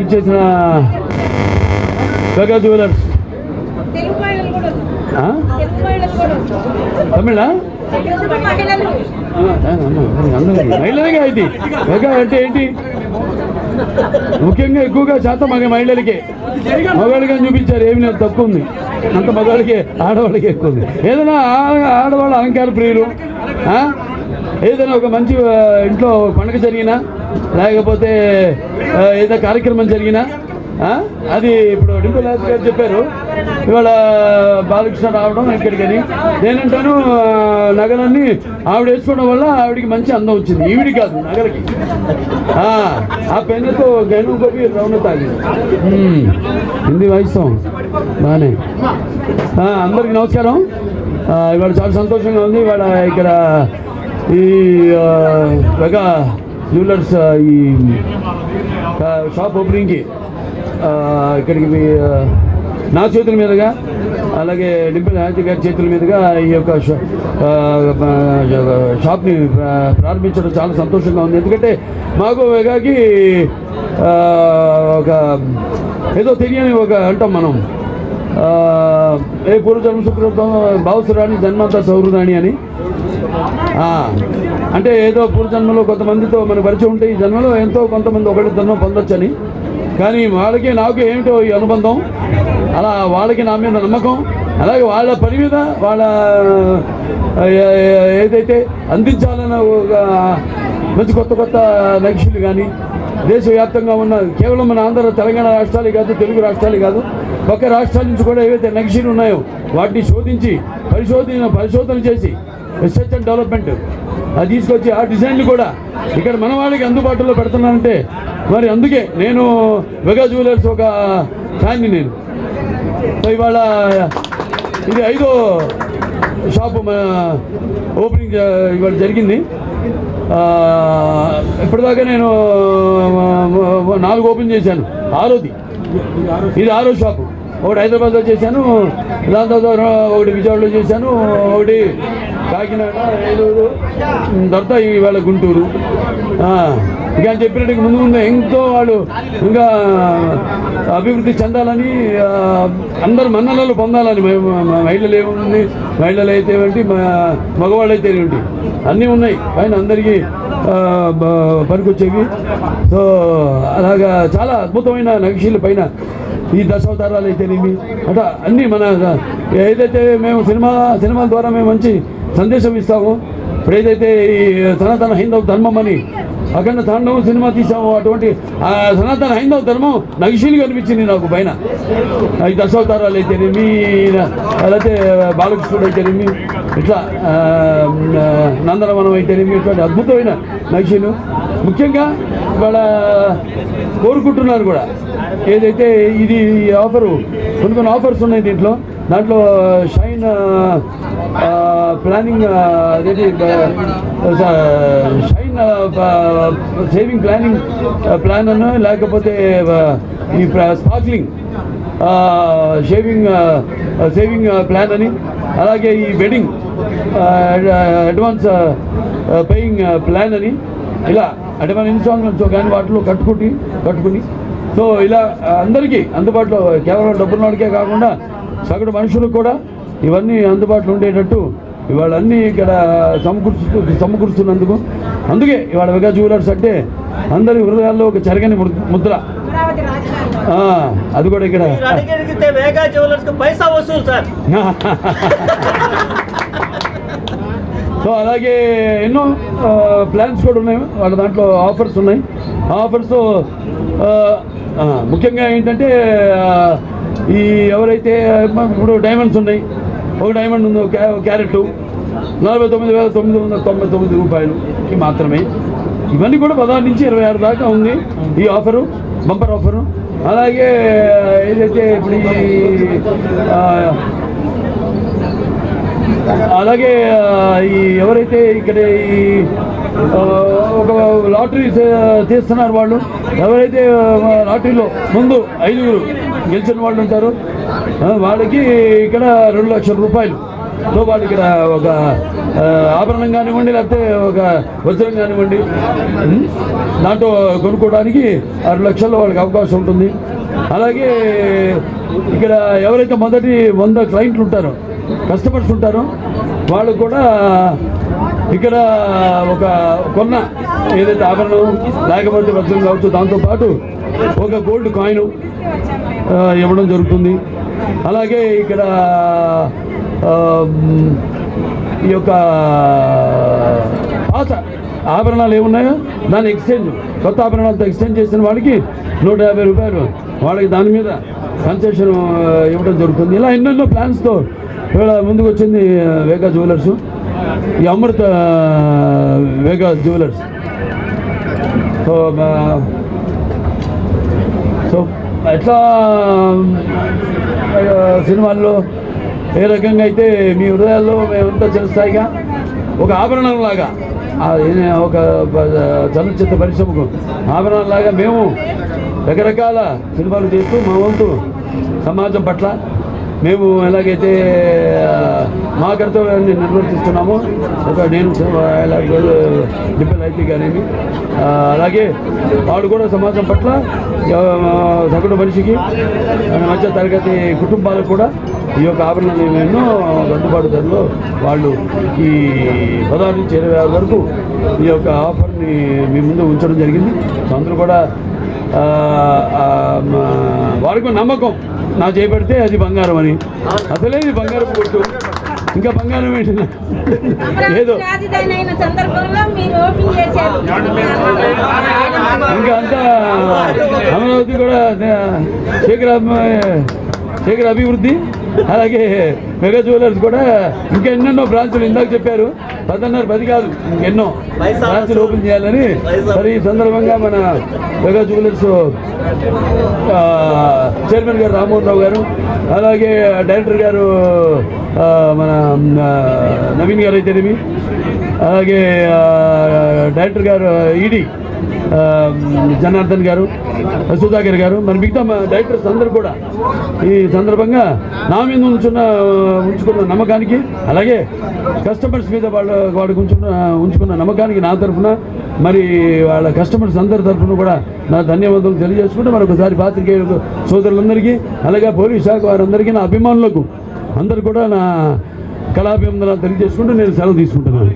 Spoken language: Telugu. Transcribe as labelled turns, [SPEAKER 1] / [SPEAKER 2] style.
[SPEAKER 1] ఇచ్చేసిన మెగా జ్యువెలర్స్ తమిళ మహిళలకే ఇది మెగా అంటే ఏంటి? ముఖ్యంగా ఎక్కువగా శాతం మహిళలకే, మగవాళ్ళకి అని చూపించారు. ఏమి లేదు, తప్పు ఉంది. అంత మగవాళ్ళకి ఆడవాళ్ళకి ఎక్కువ ఉంది. ఏదైనా ఆడవాళ్ళ అలంకార ప్రియులు, ఏదైనా ఒక మంచి ఇంట్లో పండుగ జరిగినా లేకపోతే ఏదైనా కార్యక్రమం జరిగినా అది ఇప్పుడు డింపుల్ రాజు గారు చెప్పారు ఇవాళ బాలకృష్ణ రావడం ఇక్కడికని. నేనంటాను నగలన్నీ ఆవిడ వేసుకోవడం వల్ల ఆవిడికి మంచి అందం వచ్చింది. ఈవిడి కాదు, నగలకి. ఆ పెన్నుతో గను గోపి రౌన తాగింది. హిందీ వాయిస్తాం బాగానే. అందరికి నమస్కారం. ఇవాళ చాలా సంతోషంగా ఉంది. ఇవాళ ఇక్కడ ఈ మెగా జ్యువెలర్స్ ఈ షాప్ ఓపెనింగ్కి ఇక్కడికి నా చేతుల మీదుగా అలాగే డింపుల్ హాజీ గారి చేతుల మీదుగా ఈ యొక్క షాప్ని ప్రారంభించడం చాలా సంతోషంగా ఉంది. ఎందుకంటే మాకు మెగాకి ఒక ఏదో తెలియని ఒక అంటాం మనం, ఏ పూర్వజన్మ సుకృతం భావసురాణి జన్మంతా సౌహృదాణి అని. అంటే ఏదో పూర్వజన్మలో కొంతమందితో మన పరిచయం ఉంటే ఈ జన్మలో ఎంతో కొంతమంది ఒకటి జన్మ పొందొచ్చని. కానీ వాళ్ళకి నాకు ఏమిటో ఈ అనుబంధం, అలా వాళ్ళకి నా మీద నమ్మకం, అలాగే వాళ్ళ పని మీద వాళ్ళ ఏదైతే అందించాలన్న ఒక మంచి కొత్త కొత్త నక్షలు కానీ దేశవ్యాప్తంగా ఉన్న కేవలం మన ఆంధ్ర తెలంగాణ రాష్ట్రాలే కాదు, తెలుగు రాష్ట్రాలే కాదు, పక్క రాష్ట్రాల నుంచి కూడా ఏవైతే నక్షలు ఉన్నాయో వాటిని శోధించి పరిశోధన చేసి రీసెర్చ్ అండ్ డెవలప్మెంట్ అది తీసుకొచ్చి ఆ డిజైన్లు కూడా ఇక్కడ మన వాళ్ళకి అందుబాటులో పెడుతున్నానంటే మరి అందుకే నేను మెగా జ్యువెలర్స్ ఒక ఫ్యాన్ని నేను. సో ఇవాళ ఇది 5వ షాపు ఓపెనింగ్ ఇవాళ జరిగింది. ఇప్పటిదాకా నేను 4 ఓపెన్ చేశాను, 6వది ఇది 6వ షాపు. ఒకటి హైదరాబాద్లో చేశాను, దాని తర్వాత ఒకటి విజయవాడలో చేశాను, ఒకటి కాకినాడ, ఏలూరు, తర్వాత ఇవాళ గుంటూరు. ఇంకా చెప్పినట్టు ముందు ముందు ఎంతో వాళ్ళు ఇంకా అభివృద్ధి చెందాలని, అందరు మన్ననలు పొందాలని. మహిళలు ఏముంది, మహిళలు అయితే ఏంటి, మగవాళ్ళు అయితే ఏంటి, అన్నీ ఉన్నాయి పైన అందరికీ పనికొచ్చేవి. సో అలాగా చాలా అద్భుతమైన నక్షీల పైన ఈ దశావతారాలు అయితేనేమి అట్లా అన్నీ మన ఏదైతే మేము సినిమాల ద్వారా మేము మంచి సందేశం ఇస్తాము. ఇప్పుడు ఏదైతే ఈ సనాతన హైందవ ధర్మం అని అఖండ తాండవం సినిమా తీసాము, అటువంటి ఆ సనాతన హైందవ ధర్మం నగిశీలుగా అనిపించింది నాకు పైన. ఈ దశావతారాలు అయితేనేమి, లేకపోతే బాలకృష్ణుడు అయితేనేమి, ఇట్లా నందనవనం అయితేనేమి, ఇటువంటి అద్భుతమైన నగిశీలు. ముఖ్యంగా ఇవాళ కోరుకుంటున్నారు కూడా ఏదైతే ఇది ఆఫరు, కొన్ని ఆఫర్స్ ఉన్నాయి దీంట్లో. దాంట్లో షైన్ ప్లానింగ్ అదేంటి షైన్ సేవింగ్ ప్లాన్ అన్న, లేకపోతే ఈ స్పార్క్లింగ్ సేవింగ్ ప్లాన్ అని, అలాగే ఈ వెడ్డింగ్ అడ్వాన్స్ పేయింగ్ ప్లాన్ అని, ఇలా అంటే మన ఇన్స్టాల్మెంట్స్ కానీ వాటిలో కట్టుకుని సో ఇలా అందరికీ అందుబాటులో, కేవలం డబ్బున్నోడికే కాకుండా సగటు మనుషులకు కూడా ఇవన్నీ అందుబాటులో ఉండేటట్టు ఇవాళ అన్నీ ఇక్కడ సమకూరుస్తున్నందుకు, అందుకే ఇవాళ మెగా జ్యువెలర్స్ అంటే అందరి హృదయాల్లో ఒక చెరగని ముద్ర. అది కూడా ఇక్కడ సో అలాగే ఎన్నో ప్లాన్స్ కూడా ఉన్నాయి వాళ్ళ దాంట్లో, ఆఫర్స్ ఉన్నాయి. ఆఫర్స్ ముఖ్యంగా ఏంటంటే ఈ ఎవరైతే ఇప్పుడు డైమండ్స్ ఉన్నాయి, ఒక డైమండ్ ఉంది, క్యారెట్ 49,999 రూపాయలకి మాత్రమే. ఇవన్నీ కూడా 16 నుంచి 26 దాకా ఉంది ఈ ఆఫరు, బంపర్ ఆఫరు. అలాగే ఏదైతే ఇప్పుడు అలాగే ఈ ఎవరైతే ఇక్కడ ఈ ఒక లాటరీ తీస్తున్నారు వాళ్ళు, ఎవరైతే లాటరీలో ముందు 5 గెలిచిన వాళ్ళు ఉంటారు వాళ్ళకి ఇక్కడ 2 లక్షల రూపాయలు తో పాటు ఇక్కడ ఒక ఆభరణం కానివ్వండి, లేకపోతే ఒక వజ్రం కానివ్వండి, దాంట్లో కొనుక్కోవడానికి 6 లక్షల్లో వాళ్ళకి అవకాశం ఉంటుంది. అలాగే ఇక్కడ ఎవరైతే మొదటి 100 క్లయింట్లు ఉంటారో, కస్టమర్స్ ఉంటారో, వాళ్ళు కూడా ఇక్కడ ఒక కొన్న ఏదైతే ఆభరణం లేకపోతే వజ్రం కావచ్చు, దాంతోపాటు ఒక గోల్డ్ కాయిన్ ఇవ్వడం జరుగుతుంది. అలాగే ఇక్కడ ఈ యొక్క పాత ఆభరణాలు ఏమున్నాయో దాని ఎక్స్చేంజ్, కొత్త ఆభరణాలతో ఎక్స్చేంజ్ చేసిన వాడికి 150 రూపాయలు వాళ్ళకి దాని మీద కన్సెషన్ ఇవ్వడం జరుగుతుంది. ఇలా ఎన్నెన్నో ప్లాన్స్తో ఇవాళ ముందుకు వచ్చింది వేగా జ్యువెలర్స్, ఈ అమృత వేగా జ్యువెలర్స్. సో ఎట్లా సినిమాల్లో ఏ రకంగా అయితే మీ హృదయాల్లో మేమంతా చేస్తాయిగా ఒక ఆభరణంలాగా, ఒక చలనచిత్ర పరిశ్రమకు ఆభరణంలాగా మేము రకరకాల సినిమాలు చేస్తూ మా వంతు సమాజం పట్ల మేము ఎలాగైతే మా కర్తవ్యాన్ని నిర్వర్తిస్తున్నామో, ఒక నేను డిపెండ్ అయితే కానివి, అలాగే వాడు కూడా సమాజం పట్ల సగటు మనిషికి, మధ్య తరగతి కుటుంబాలకు కూడా ఈ యొక్క ఆభరణాలు ఎన్నో అందుబాటు ధరలో వాళ్ళు ఈ 16 నుంచి 20 వరకు ఈ యొక్క ఆఫర్ని మీ ముందు ఉంచడం జరిగింది. అందరూ కూడా వారికి నమ్మకం, నా చేపడితే అది బంగారం అని. అసలే ఇది బంగారం కొట్టు, ఇంకా బంగారం ఏంటి ఏదో ఇంకా అంతా అమరావతి కూడా శేఖర్ అభివృద్ధి, అలాగే మెగా జ్యువెలర్స్ కూడా ఇంకా ఎన్నెన్నో బ్రాంచులు ఇందాక చెప్పారు, 10 కాదు ఇంకెన్నో బ్రాంచులు ఓపెన్ చేయాలని. మరి ఈ సందర్భంగా మన మెగా జ్యువెలర్స్ చైర్మన్ గారు రామ్మోహన్ రావు గారు, అలాగే డైరెక్టర్ గారు మన నవీన్ గారు అయితేనేమి, అలాగే డైరెక్టర్ గారు ఈడీ జనార్దన్ గారు, సుధాకర్ గారు, మరి మిగతా డైరెక్టర్స్ అందరూ కూడా ఈ సందర్భంగా నా మీద ఉంచుకున్న నమ్మకానికి, అలాగే కస్టమర్స్ మీద వాడికి ఉంచుకున్న నమ్మకానికి నా తరఫున, మరి వాళ్ళ కస్టమర్స్ అందరి తరఫున కూడా నా ధన్యవాదాలు తెలియజేసుకుంటూ మరొకసారి పాత్రికేయులకు సోదరులందరికీ, అలాగే పోలీస్ శాఖ వారందరికీ, నా అభిమానులకు అందరూ కూడా నా కళాభివందనాలు తెలియజేసుకుంటూ నేను సెలవు తీసుకుంటున్నాను.